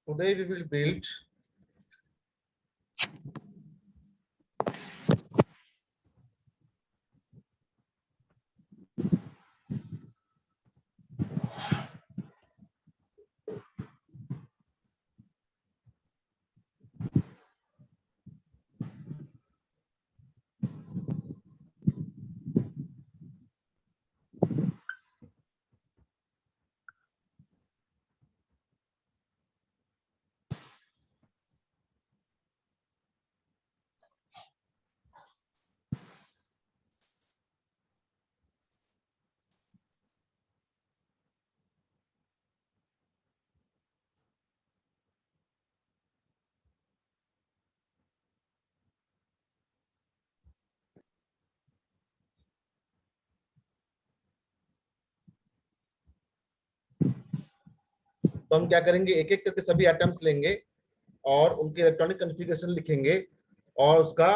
Today we will build तो हम क्या करेंगे, एक एक करके सभी एटम्स लेंगे और उनके इलेक्ट्रॉनिक कॉन्फ़िगरेशन लिखेंगे और उसका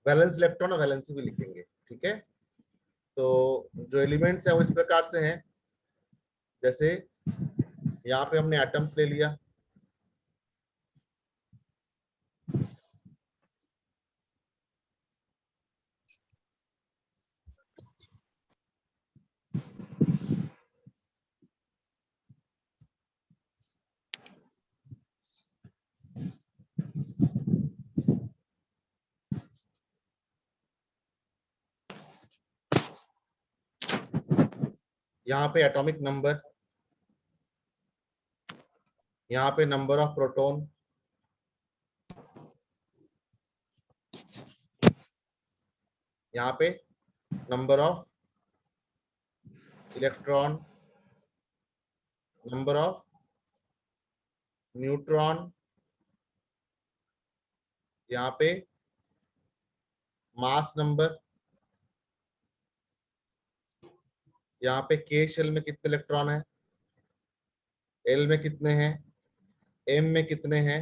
वैलेंस इलेक्ट्रॉन और वैलेंसी भी लिखेंगे। ठीक है, तो जो एलिमेंट्स हैं वो इस प्रकार से हैं, जैसे यहाँ पे हमने एटम्स ले लिया, यहाँ पे एटॉमिक नंबर, यहाँ पे नंबर ऑफ प्रोटॉन, यहाँ पे number of electron, number of neutron, यहाँ पे मास नंबर, यहाँ पे के शेल में कितने इलेक्ट्रॉन है, एल में कितने हैं, एम में कितने हैं,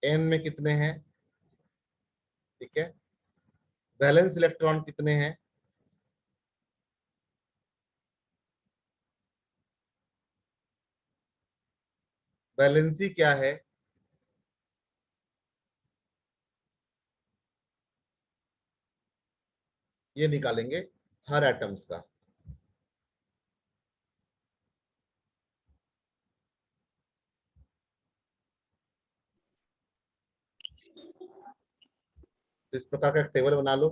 एन में कितने हैं। ठीक है, वैलेंस इलेक्ट्रॉन कितने हैं, वैलेंसी क्या है, ये निकालेंगे हर एटम्स का। इस प्रकार का एक टेबल बना लो।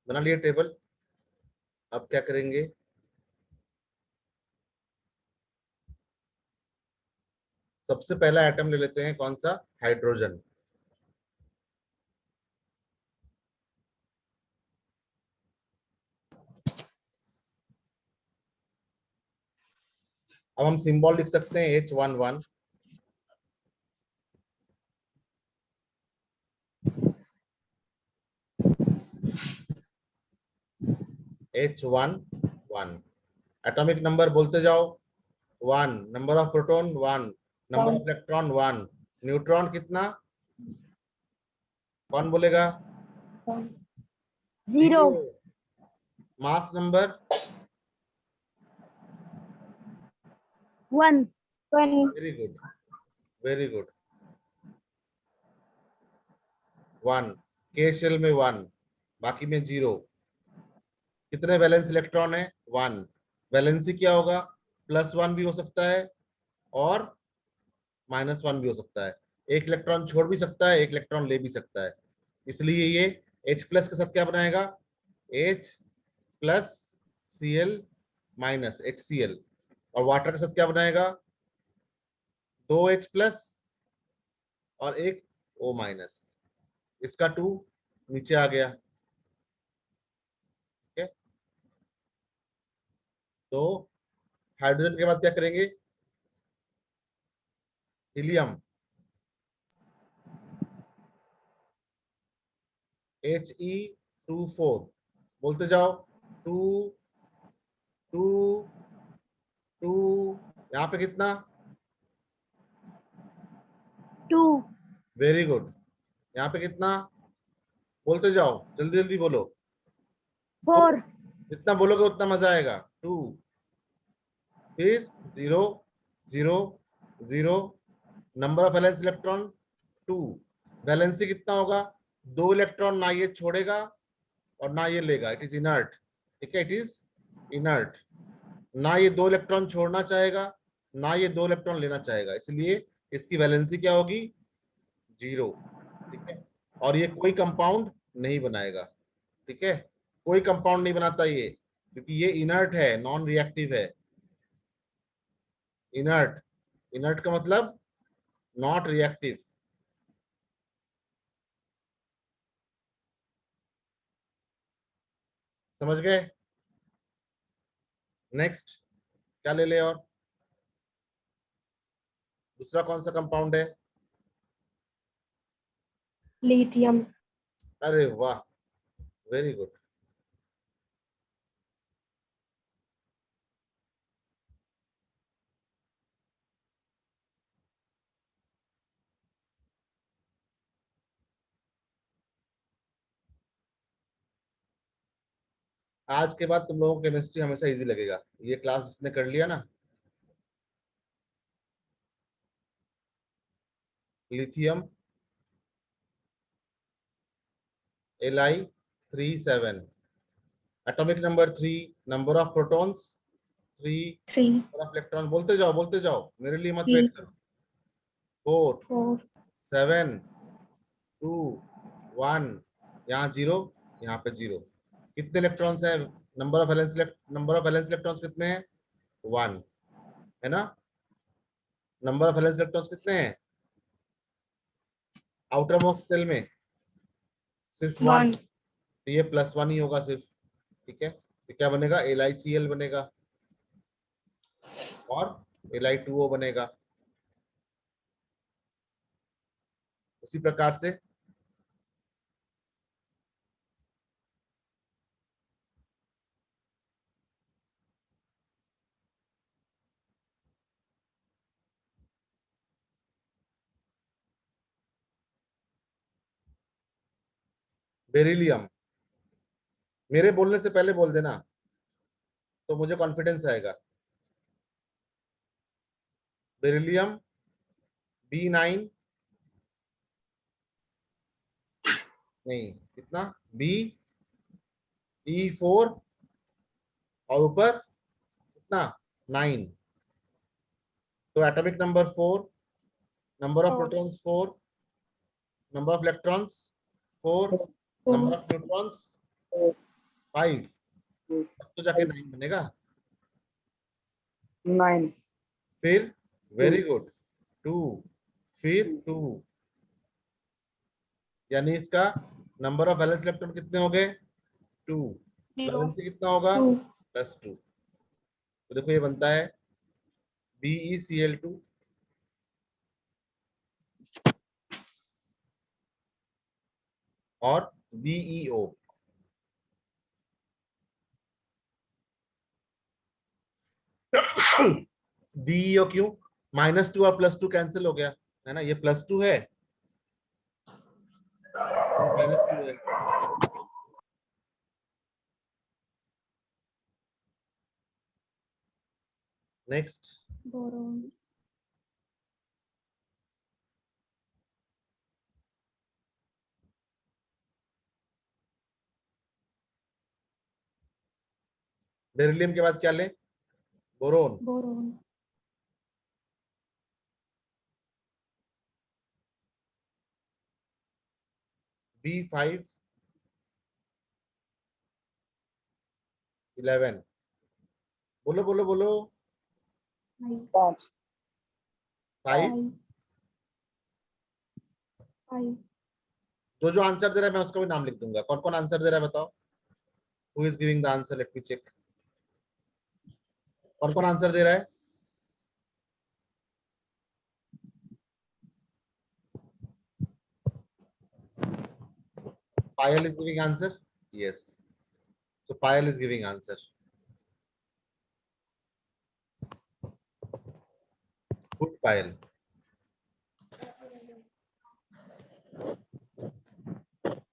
बना लिया टेबल। अब क्या करेंगे, सबसे पहला एटम ले लेते हैं, कौन सा, हाइड्रोजन। अब हम सिंबल लिख सकते हैं H11, H11। एटॉमिक नंबर बोलते जाओ, 1, number of proton 1, number of electron 1, neutron कितना, कौन बोलेगा, 0 mass number 1 very good, very good, 1, के शेल में 1, बाकी में 0। कितने वैलेंस इलेक्ट्रॉन है, 1। वैलेंसी क्या होगा, +1 भी हो सकता है और -1 भी हो सकता है। एक इलेक्ट्रॉन छोड़ भी सकता है, एक इलेक्ट्रॉन ले भी सकता है। इसलिए ये H+ के साथ क्या बनाएगा, H+Cl माइनस HCl। और वाटर के साथ क्या बनाएगा, 2H+ और एक O-। इसका 2 नीचे आ गया। ठीक है, तो हाइड्रोजन के बाद क्या करेंगे, हीलियम, He24, बोलते जाओ, 2 2 2, यहाँ पे कितना, 2 वेरी गुड, यहाँ पे कितना, बोलते जाओ, जल्दी जल्दी बोलो, 4 जितना बोलोगे उतना मजा आएगा। 2, फिर 0 0 0, number of valence electron 2। Valency कितना होगा, 2 इलेक्ट्रॉन ना ये छोड़ेगा और ना ये लेगा, इट इज इनर्ट। ठीक है, इट इज इनर्ट, ना ये 2 इलेक्ट्रॉन छोड़ना चाहेगा, ना ये 2 इलेक्ट्रॉन लेना चाहेगा, इसलिए इसकी वैलेंसी क्या होगी, 0। ठीक है, और ये कोई कंपाउंड नहीं बनाएगा। ठीक है, कोई कंपाउंड नहीं बनाता ये, क्योंकि ये इनर्ट है, नॉन रिएक्टिव है। इनर्ट, इनर्ट का मतलब नॉट रिएक्टिव। समझ गए। नेक्स्ट क्या ले ले, और दूसरा कौन सा कंपाउंड है, लिथियम। अरे वाह, वेरी गुड। आज के बाद तुम लोगों को केमिस्ट्री हमेशा इजी लगेगा, ये क्लास इसने कर लिया ना। Lithium Li37, atomic number 3, number of protons 3, 3 number of electron, बोलते जाओ, मेरे लिए मत 3 वेट करो। 4 4 7 2 1, यहाँ 0, यहाँ पे 0। कितने इलेक्ट्रॉन्स हैं, नंबर ऑफ वैलेंस इलेक्ट्रॉन्स कितने हैं, 1 है ना। नंबर ऑफ वैलेंस इलेक्ट्रॉन्स कितने हैं आउटर मोस्ट सेल में, सिर्फ 1, 1 तो ये +1 ही होगा सिर्फ। ठीक है, तो क्या बनेगा, LiCl बनेगा और Li2O बनेगा। उसी प्रकार से बेरिलियम, मेरे बोलने से पहले बोल देना तो मुझे कॉन्फिडेंस आएगा। बेरिलियम B9, नहीं कितना, BE4 और ऊपर कितना, 9। तो atomic number 4, number of protons 4, number of electrons 4, number of neutrons 5 तब तो जाके 9 बनेगा। 9 फिर वेरी गुड 2 फिर 2, यानी इसका नंबर ऑफ वैलेंस इलेक्ट्रॉन कितने हो गए 2, वैलेंसी कितना होगा 2 +2। तो देखो ये बनता है BeCl2 और BeO। BeO क्यों, -2 और +2 कैंसिल हो गया है ना, ये +2 है -2 है। नेक्स्ट boron, बेरिलियम के बाद क्या लें, बोरोन। boron, B5 11, बोलो बोलो बोलो 5 5। जो जो आंसर दे रहा है मैं उसका भी नाम लिख दूंगा। कौन कौन आंसर दे रहा है बताओ, who is giving the answer, let me check. कौन कौन आंसर दे रहा है, Payal is giving answer, yes, so Payal is giving answer. Good Payal.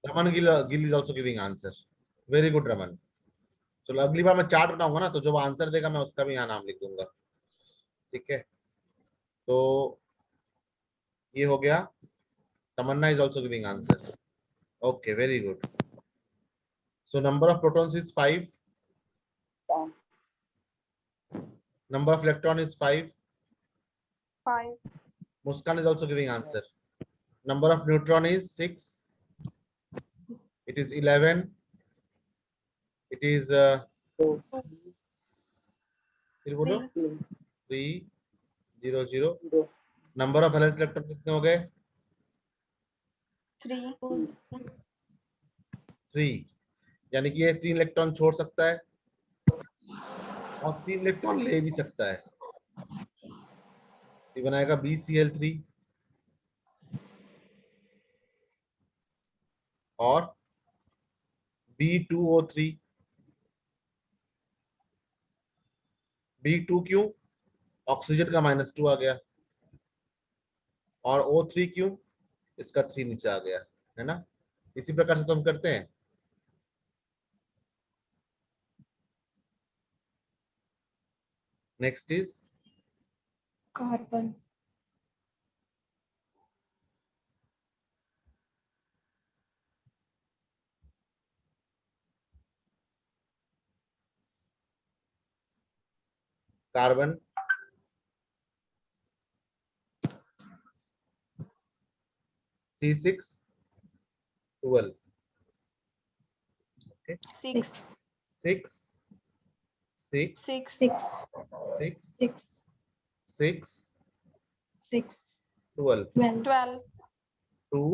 Raman Gill is also giving answer, very good Raman. चलो अगली बार मैं चार्ट बनाऊंगा ना, तो जो आंसर देगा मैं उसका भी यहाँ नाम लिख दूंगा, ठीक है। तो ये हो गया, Tamanna is also giving answer, okay very good. So number of protons is 5, number of electron is 5, 5 Muskan is also giving answer, number of neutron is 6, it is 11, it is फिर बोलो 3 0 0, नंबर ऑफ वैलेंस इलेक्ट्रॉन कितने हो गए 3, यानी कि ये 3 electron छोड़ सकता है और 3 इलेक्ट्रॉन ले भी सकता है, ये बनाएगा BCl3 और B2O3। B2 क्यों, ऑक्सीजन का -2 आ गया, और O3 क्यों, इसका 3 नीचे आ गया, है ना। इसी प्रकार से तो हम करते हैं। Next is carbon carbon, C6 12, okay 6 6 6 6 6 6 6 6 12 12 2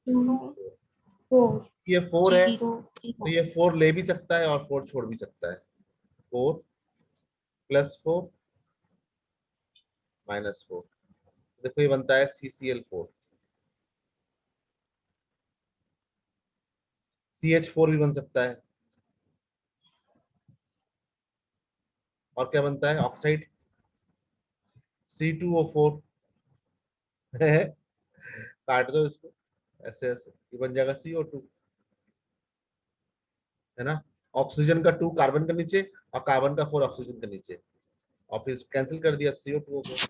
2 4 ये 4 है, 0 तो ये 4 ले भी सकता है और 4 छोड़ भी सकता है, 4 +4 -4, देखो ये बनता है CCl4, CH4 भी बन सकता है, और क्या बनता है ऑक्साइड C2O4 काट दो इसको, ऐसे ऐसे ये बन जाएगा CO2, है ना। ऑक्सीजन का 2 कार्बन के नीचे और कार्बन का 4 ऑक्सीजन के नीचे, और फिर कैंसिल कर दिया CO2 हो गया।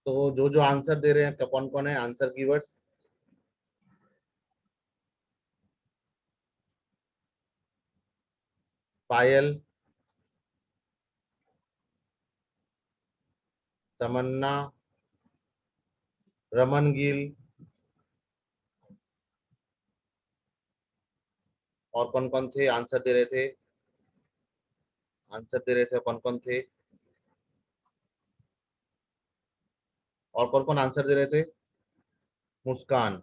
तो जो जो आंसर दे रहे हैं कौन कौन है आंसर कीवर्ड्स? पायल, तमन्ना, रमन गिल, और कौन कौन थे आंसर दे रहे थे? आंसर दे रहे थे कौन कौन थे? और कौन कौन आंसर दे रहे थे? Muskan.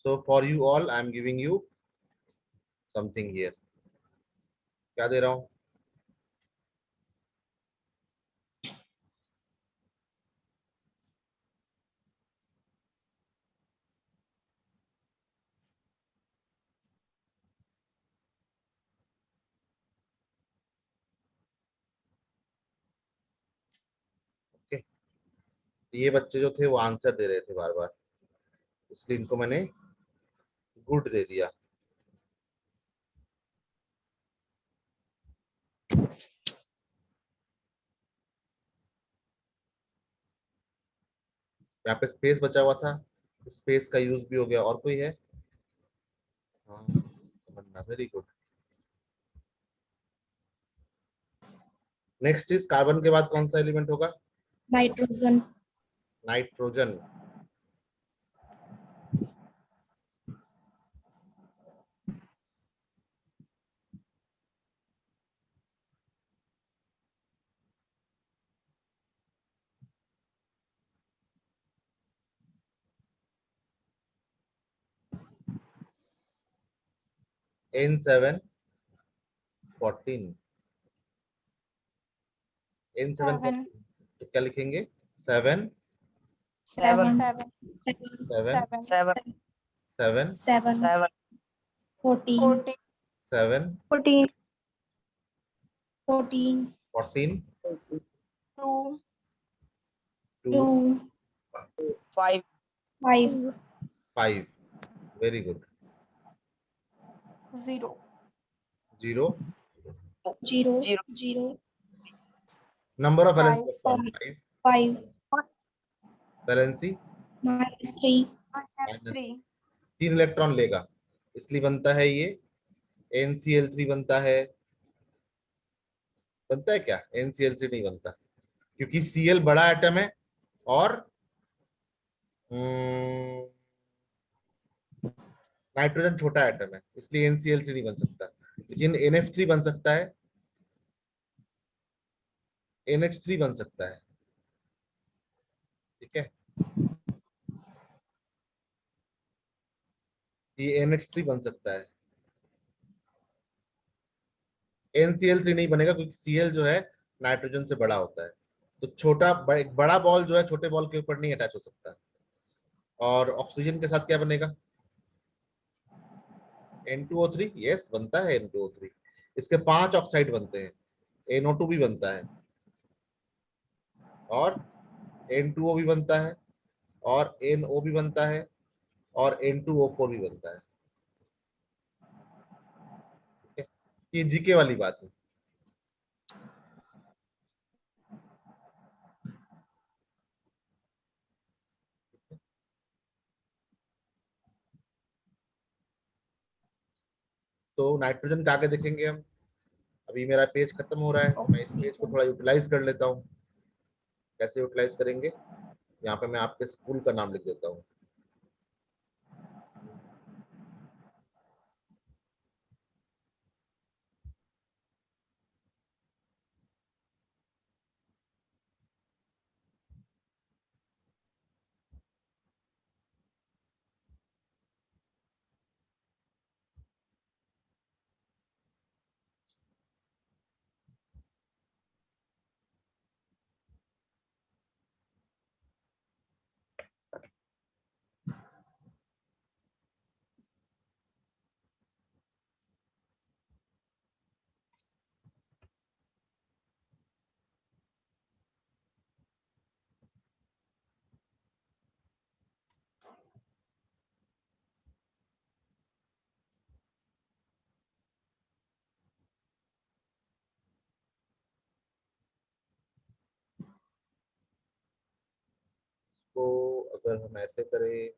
So for you all I am giving you something here. क्या दे रहा हूं? ओके, ये बच्चे जो थे वो आंसर दे रहे थे बार बार, इसलिए इनको मैंने गुड दे दिया। यहाँ पे स्पेस बचा हुआ था, स्पेस का यूज भी हो गया। और कोई है? हाँ, very good. Next is carbon के बाद कौन सा एलिमेंट होगा? नाइट्रोजन। नाइट्रोजन। N7 14, N7 7 तो क्या लिखेंगे? 7 7 7 7 7 7 7 14 14 7 14 14 14 2 2 2 5 5 5। Very good. 0 0 0 0 0 number of valency 5 electron 5। 5 valency -3 minus 3 3 electron लेगा, इसलिए बनता है ये NCl3 बनता है। बनता है क्या? NCl3 नहीं बनता, क्योंकि Cl बड़ा एटम है और नाइट्रोजन छोटा एटम है, इसलिए NCl3 नहीं बन सकता। लेकिन NF3 बन सकता है, NH3 बन सकता है। ठीक है, ये NH3 बन सकता है। NCl3 नहीं बनेगा, क्योंकि Cl जो है नाइट्रोजन से बड़ा होता है। तो एक बड़ा बॉल जो है छोटे बॉल के ऊपर नहीं अटैच हो सकता। और ऑक्सीजन के साथ क्या बनेगा? N2O3। यस, बनता है N2O3। इसके 5 ऑक्साइड बनते हैं, NO2 भी बनता है, और N2O भी बनता है, और NO भी बनता है, और N2O4 भी बनता है। ठीक है, ये जीके वाली बात है। तो नाइट्रोजन का आगे देखेंगे हम। अभी मेरा पेज खत्म हो रहा है, तो मैं इस पेज को ऑक्सीजन थोड़ा यूटिलाइज कर लेता हूँ। कैसे यूटिलाइज करेंगे? यहाँ पे मैं आपके स्कूल का नाम लिख देता हूँ। ऐसे करें,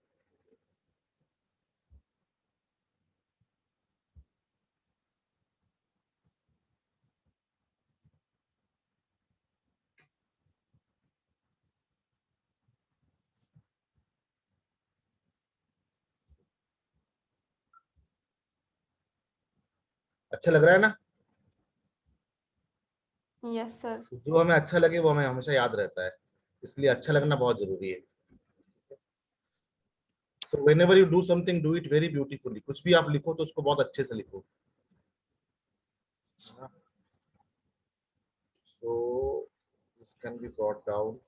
अच्छा लग रहा है ना? Yes, sir. जो हमें अच्छा लगे वो हमें हमेशा याद रहता है, इसलिए अच्छा लगना बहुत जरूरी है। So whenever you do something, do it very beautifully. कुछ भी आप लिखो तो उसको बहुत अच्छे से लिखो। So this can be brought down.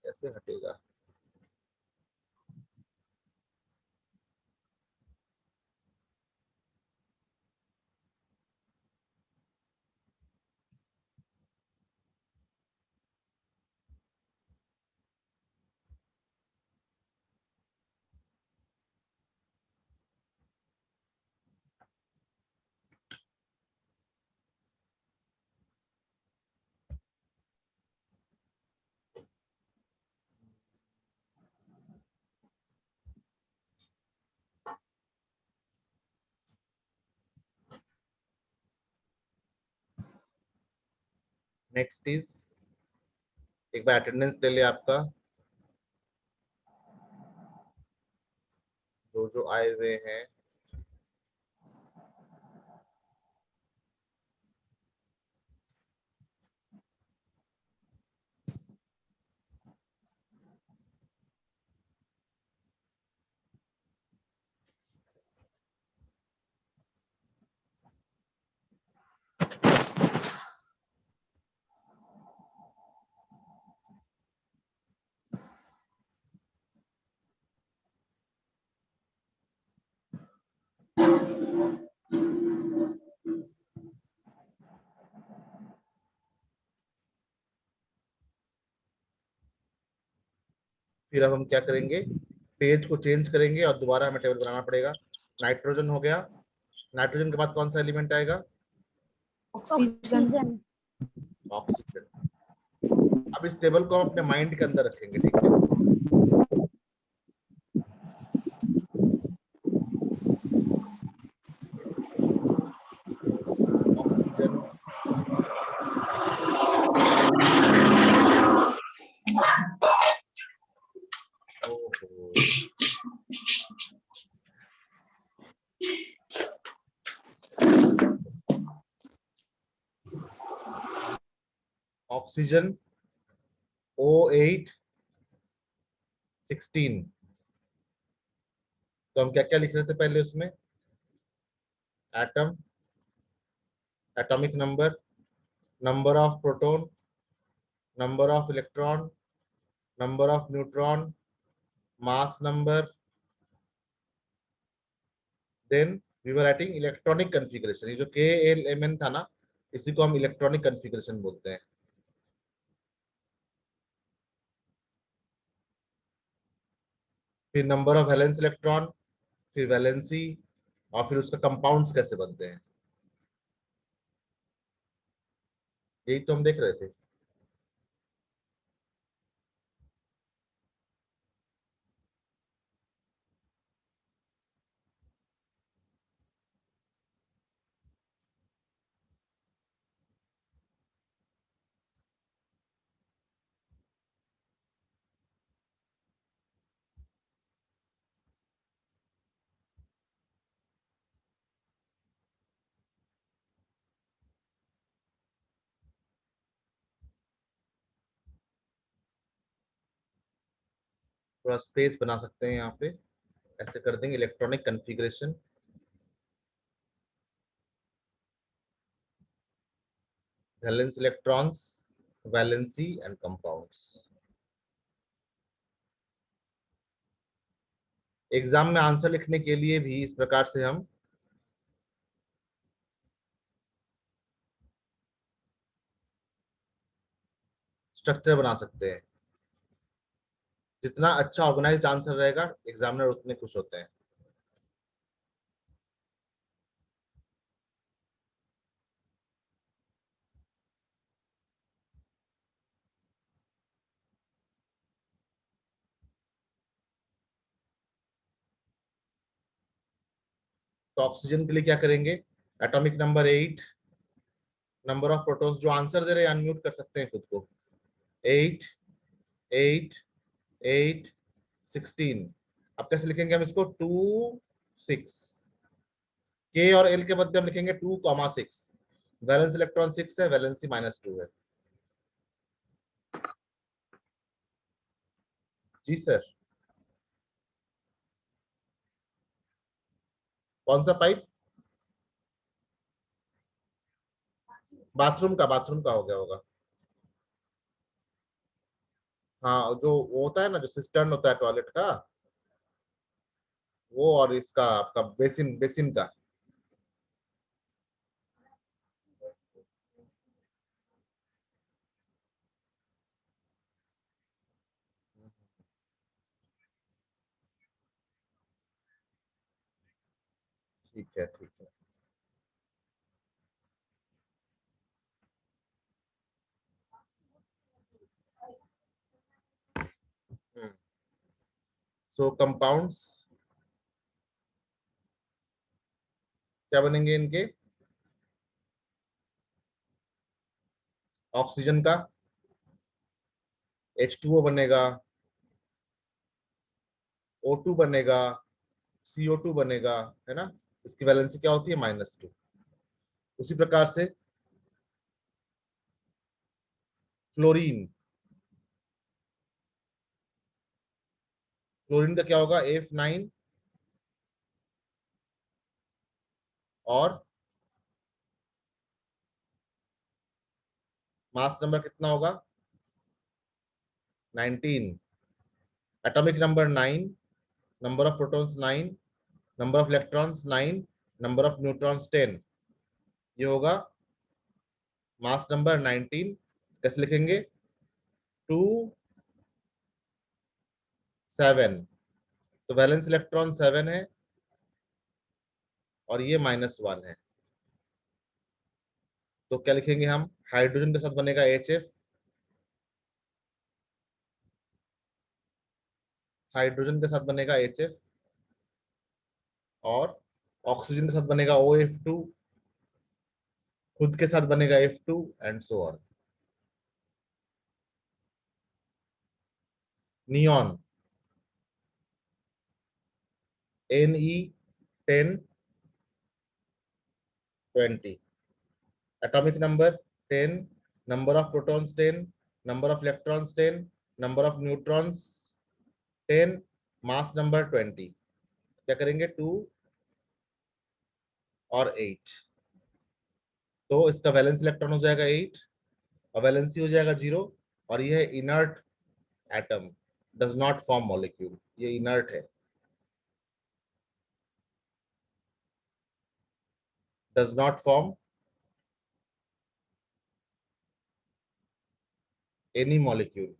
कैसे हटेगा? नेक्स्ट इज, एक बार अटेंडेंस ले ले आपका, जो जो आए हुए हैं। फिर अब हम क्या करेंगे, पेज को चेंज करेंगे और दोबारा हमें टेबल बनाना पड़ेगा। नाइट्रोजन हो गया, नाइट्रोजन के बाद कौन सा एलिमेंट आएगा? Oxygen. ऑक्सीजन। अब इस टेबल को हम अपने माइंड के अंदर रखेंगे, ठीक है? Oxygen, oxygen O8 16। तो हम क्या क्या लिख रहे थे पहले उसमें? Atom, atomic number, number of proton, number of electron, number of neutron, mass number, then we were writing electronic configuration. ये जो KLMN था ना, इसी को हम इलेक्ट्रॉनिक कॉन्फ़िगरेशन बोलते हैं। फिर नंबर ऑफ वैलेंस इलेक्ट्रॉन, फिर वैलेंसी, और फिर उसका कंपाउंड्स कैसे बनते हैं, यही तो हम देख रहे थे। थोड़ा स्पेस बना सकते हैं यहाँ पे, ऐसे कर देंगे electronic configuration, valence electrons, valency and compounds. Exam में आंसर लिखने के लिए भी इस प्रकार से हम स्ट्रक्चर बना सकते हैं। जितना अच्छा ऑर्गेनाइज्ड आंसर रहेगा, एग्जामिनर उतने खुश होते हैं। तो ऑक्सीजन के लिए क्या करेंगे, atomic number 8, number of protons, जो आंसर दे रहे हैं अनम्यूट कर सकते हैं खुद को, 8 8 8 16। अब कैसे लिखेंगे हम इसको, 2 6, के और एल के बदले हम लिखेंगे 2,6। वैलेंस इलेक्ट्रॉन 6 है, वैलेंसी -2 है। जी सर। कौन सा पाइप, बाथरूम का हो गया होगा। हाँ, जो वो होता है ना, जो सिस्टर्न होता है टॉयलेट का, वो, और इसका आपका बेसिन, बेसिन का। ठीक है, ठीक है। सो कंपाउंड्स क्या बनेंगे इनके, ऑक्सीजन का H2O बनेगा, O2 बनेगा, CO2 बनेगा, है ना। इसकी वैलेंसी क्या होती है, -2। उसी प्रकार से क्लोरीन, क्लोरीन का क्या होगा, F9, और मास नंबर कितना होगा, 19, atomic number 9, number of protons 9, number of electrons 9, number of neutrons 10। ये होगा मास नंबर 19। कैसे लिखेंगे, 2 7, तो वैलेंस इलेक्ट्रॉन 7 है, और ये -1 है। तो क्या लिखेंगे हम, हाइड्रोजन के साथ बनेगा HF, हाइड्रोजन के साथ बनेगा HF, और ऑक्सीजन के साथ बनेगा OF2, खुद के साथ बनेगा F2, and so on. Neon, Ne 10 20, atomic number 10, number of protons 10, number of electrons 10, number of neutrons 10, mass number 20। क्या करेंगे, 2 और 8, तो इसका वैलेंस इलेक्ट्रॉन हो जाएगा 8, और वैलेंसी हो जाएगा 0, और यह है inert atom, does not form molecule, ये इनर्ट है, does not form any molecule,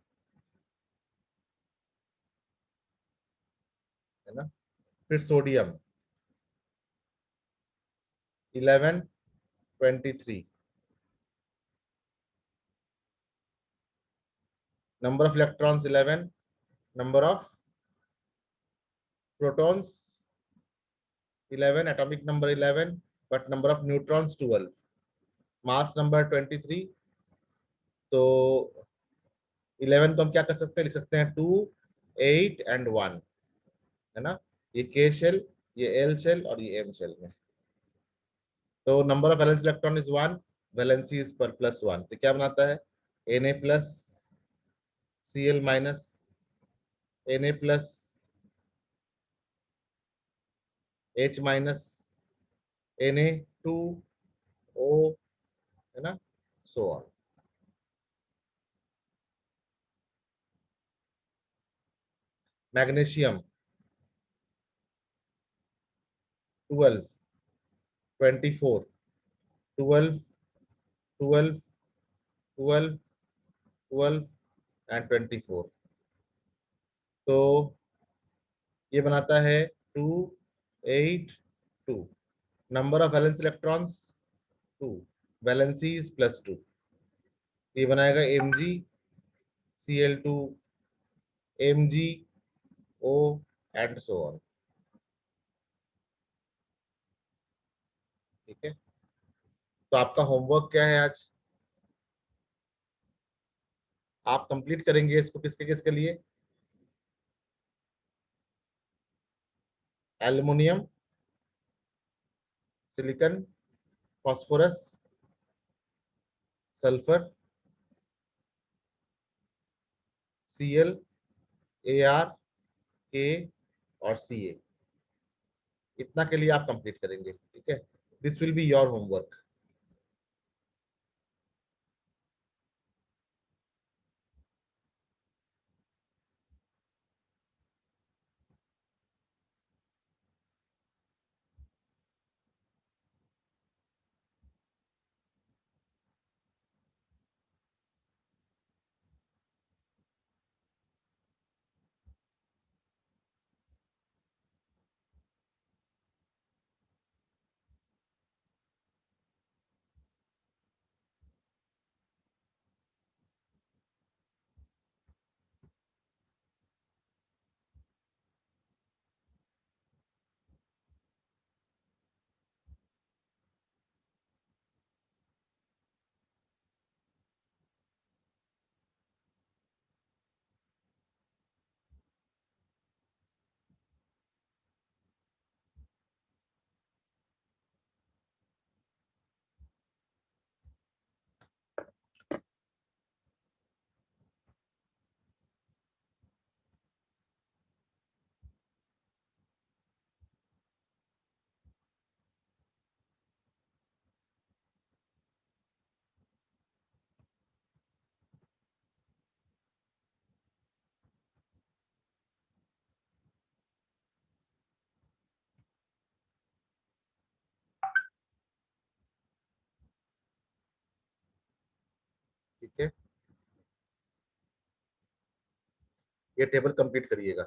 है ना। फिर sodium 11 23, number of electrons 11, number of protons 11, atomic number 11, but number of neutrons 12, mass number 23। तो 11 को हम क्या कर सकते हैं, लिख सकते हैं 2 8 एंड 1, है ना। ये K शेल, ये L शेल, और ये M शेल में। तो number of valence electron is 1, valency is पर +1, तो क्या बनाता है, Na plus, Cl minus, Na plus, H minus, Na2O, है ना, सो ऑन। मैग्नीशियम 12 24, 12 12 12 12 एंड 24, तो ये बनाता है 2 8 2, number of valence electrons 2, valency is +2, ये बनाएगा Mg Cl2, MgO, and so on. तो आपका होमवर्क क्या है आज? आप कंप्लीट करेंगे इसको किसके किसके लिए? Aluminium, silicon, phosphorus, sulphur, Cl, Ar, K और Ca, इतना के लिए आप कंप्लीट करेंगे, ठीक है? This will be your homework. ठीक है, ये टेबल कंप्लीट करिएगा।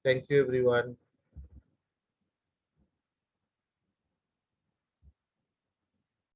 Thank you everyone.